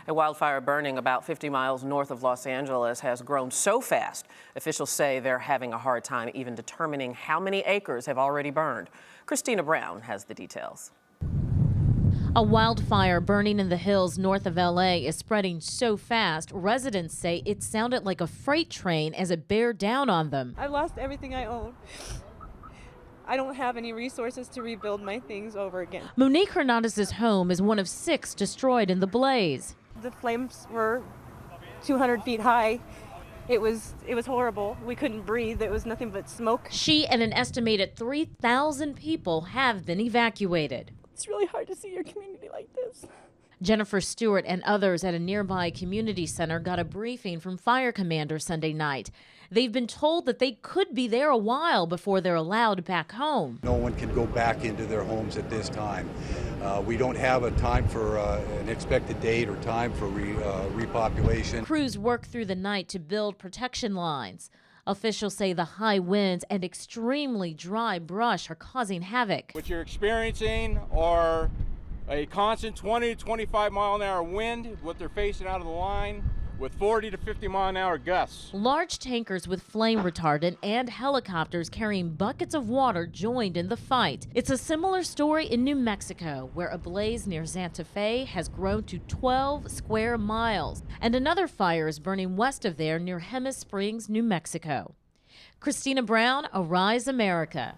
A wildfire burning about 50 miles north of Los Angeles has grown so fast, officials say they're having a hard time even determining how many acres have already burned. Christina Brown has the details. A wildfire burning in the hills north of LA is spreading so fast, residents say it sounded like a freight train as it bared down on them. I lost everything I own. I don't have any resources to rebuild my things over again. Monique Hernandez's home is one of 6 destroyed in the blaze. The flames were 200 feet high. It was horrible. We couldn't breathe. It was nothing but smoke. She and an estimated 3,000 people have been evacuated. It's really hard to see your community like this. Jennifer Stewart and others at a nearby community center got a briefing from fire commander Sunday night. They've been told that they could be there a while before they're allowed back home. No one can go back into their homes at this time. We don't have a time for an expected date or time for repopulation. Crews worked through the night to build protection lines. Officials say the high winds and extremely dry brush are causing havoc. What you're experiencing are a constant 20 to 25 mile an hour wind, what they're facing out of the line, with 40 to 50 mile an hour gusts. Large tankers with flame retardant and helicopters carrying buckets of water joined in the fight. It's a similar story in New Mexico, where a blaze near Santa Fe has grown to 12 square miles. And another fire is burning west of there near Hemis Springs, New Mexico. Christina Brown, Arise America.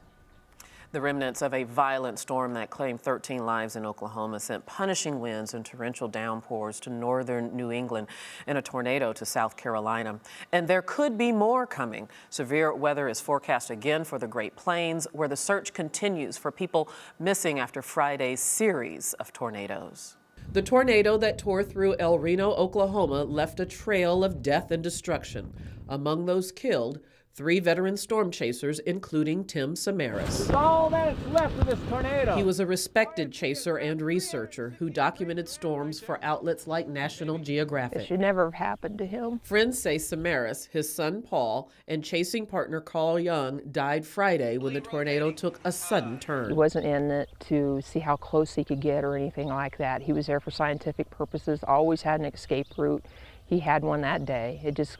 The remnants of a violent storm that claimed 13 lives in Oklahoma sent punishing winds and torrential downpours to northern New England and a tornado to South Carolina. And there could be more coming. Severe weather is forecast again for the Great Plains, where the search continues for people missing after Friday's series of tornadoes. The tornado that tore through El Reno, Oklahoma, left a trail of death and destruction. Among those killed, 3 veteran storm chasers, including Tim Samaras. That's all that's left of this tornado. He was a respected chaser and researcher who documented storms for outlets like National Geographic. It should never have happened to him. Friends say Samaras, his son Paul, and chasing partner Carl Young died Friday when the tornado took a sudden turn. He wasn't in it to see how close he could get or anything like that. He was there for scientific purposes, always had an escape route. He had one that day. It just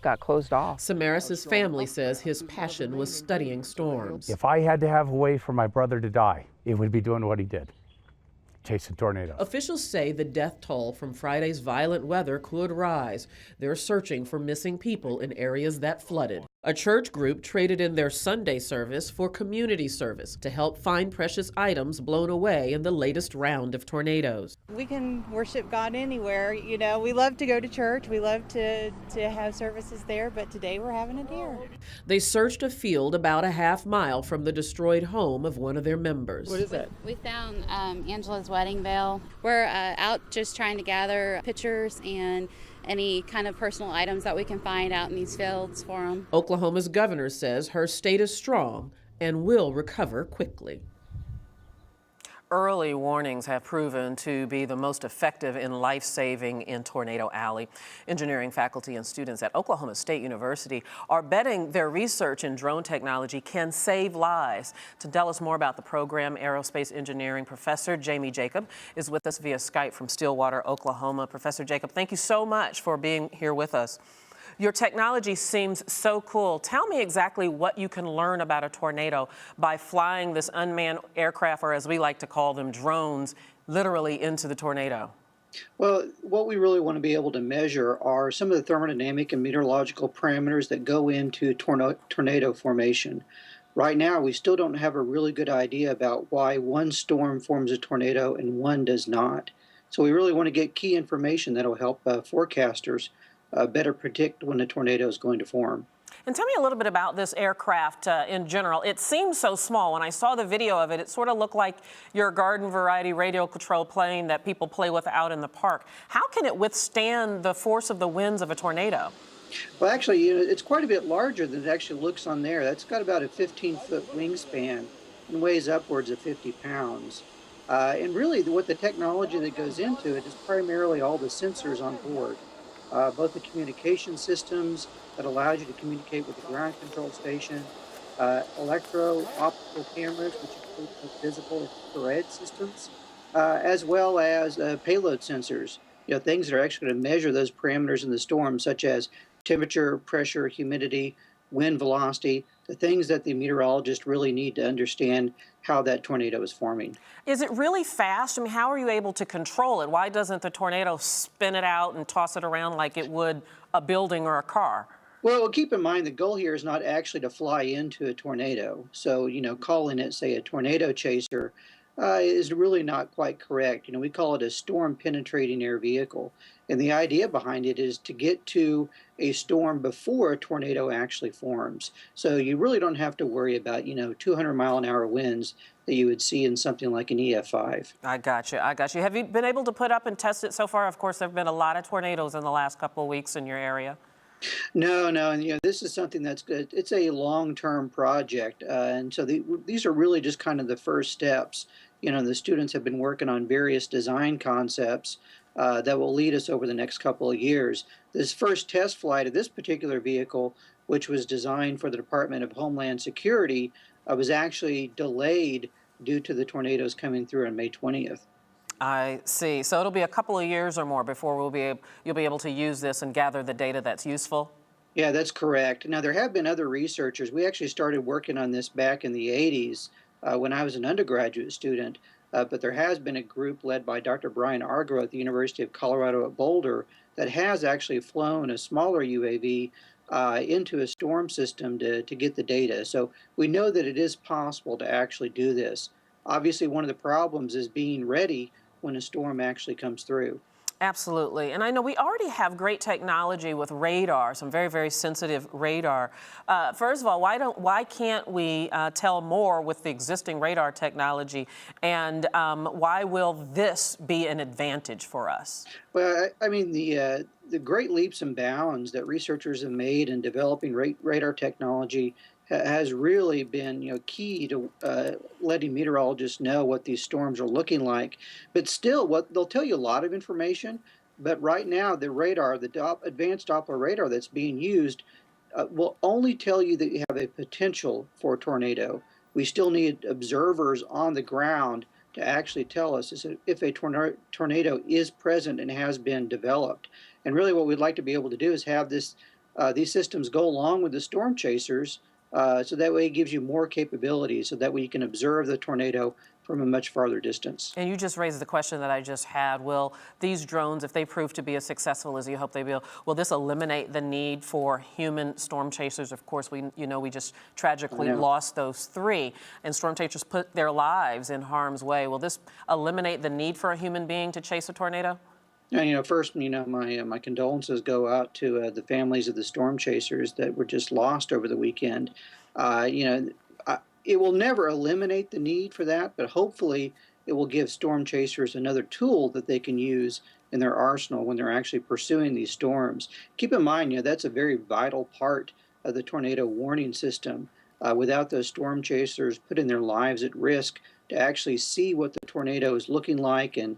got closed off. Samaras' family says his passion was studying storms. If I had to have a way for my brother to die, it would be doing what he did, chasing tornadoes. Officials say the death toll from Friday's violent weather could rise. They're searching for missing people in areas that flooded. A church group traded in their Sunday service for community service to help find precious items blown away in the latest round of tornadoes. We can worship God anywhere. You know, we love to go to church. We love to have services there, but today we're having it here. They searched a field about a half mile from the destroyed home of one of their members. What is that? We found Angela's wedding veil. We're out just trying to gather pictures and any kind of personal items that we can find out in these fields for them. Oklahoma's governor says her state is strong and will recover quickly. Early warnings have proven to be the most effective in life-saving in Tornado Alley. Engineering faculty and students at Oklahoma State University are betting their research in drone technology can save lives. To tell us more about the program, aerospace engineering professor Jamey Jacob is with us via Skype from Stillwater, Oklahoma. Professor Jacob, thank you so much for being here with us. Your technology seems so cool. Tell me exactly what you can learn about a tornado by flying this unmanned aircraft, or as we like to call them, drones, literally into the tornado. Well, what we really want to be able to measure are some of the thermodynamic and meteorological parameters that go into tornado formation. Right now, we still don't have a really good idea about why one storm forms a tornado and one does not. So we really want to get key information that will help forecasters better predict when a tornado is going to form. And tell me a little bit about this aircraft in general. It seems so small. When I saw the video of it, it sort of looked like your garden variety radio control plane that people play with out in the park. How can it withstand the force of the winds of a tornado? Well, actually, it's quite a bit larger than it actually looks on there. That's got about a 15-foot wingspan and weighs upwards of 50 pounds. And really, what the technology that goes into it is primarily all the sensors on board. Both the communication systems that allows you to communicate with the ground control station, electro-optical cameras, which include both visible and infrared systems, as well as payload sensors things that are actually going to measure those parameters in the storm, such as temperature, pressure, humidity, wind velocity, the things that the meteorologists really need to understand how that tornado is forming. Is it really fast? I mean, how are you able to control it? Why doesn't the tornado spin it out and toss it around like it would a building or a car? Well, keep in mind the goal here is not actually to fly into a tornado. So, calling it, say, a tornado chaser is really not quite correct. We call it a storm penetrating air vehicle. And the idea behind it is to get to a storm before a tornado actually forms. So you really don't have to worry about, 200-mile-an-hour winds that you would see in something like an EF5. I got you. I got you. Have you been able to put up and test it so far? Of course, there have been a lot of tornadoes in the last couple of weeks in your area. No, no, and this is something that's good. It's a long-term project, and so these are really just kind of the first steps. The students have been working on various design concepts that will lead us over the next couple of years. This first test flight of this particular vehicle, which was designed for the Department of Homeland Security, was actually delayed due to the tornadoes coming through on May 20th. I see. So it'll be a couple of years or more before you'll be able to use this and gather the data that's useful? Yeah, that's correct. Now, there have been other researchers. We actually started working on this back in the 80s when I was an undergraduate student, but there has been a group led by Dr. Brian Argo at the University of Colorado at Boulder that has actually flown a smaller UAV into a storm system to get the data. So we know that it is possible to actually do this. Obviously, one of the problems is being ready when a storm actually comes through. Absolutely. And I know we already have great technology with radar, some very, very sensitive radar. First of all, why can't we tell more with the existing radar technology? And why will this be an advantage for us? Well, I mean, the great leaps and bounds that researchers have made in developing radar technology has really been, key to letting meteorologists know what these storms are looking like. But still, they'll tell you a lot of information. But right now, the radar, the advanced Doppler radar that's being used, will only tell you that you have a potential for a tornado. We still need observers on the ground to actually tell us if a tornado is present and has been developed. And really, what we'd like to be able to do is have these systems go along with the storm chasers. So that way it gives you more capabilities so that way you can observe the tornado from a much farther distance. And you just raised the question that I just had. Will these drones, if they prove to be as successful as you hope they will this eliminate the need for human storm chasers? Of course, we just tragically lost those 3, and storm chasers put their lives in harm's way. Will this eliminate the need for a human being to chase a tornado? And first, my condolences go out to the families of the storm chasers that were just lost over the weekend. It will never eliminate the need for that, but hopefully it will give storm chasers another tool that they can use in their arsenal when they're actually pursuing these storms. Keep in mind, that's a very vital part of the tornado warning system. Without those storm chasers putting their lives at risk to actually see what the tornado is looking like and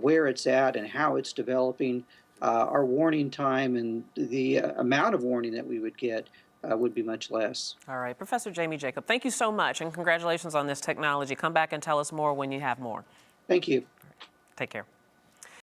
where it's at and how it's developing, our warning time and the amount of warning that we would get would be much less. All right. Professor Jamey Jacob, thank you so much, and congratulations on this technology. Come back and tell us more when you have more. Thank you. Take care.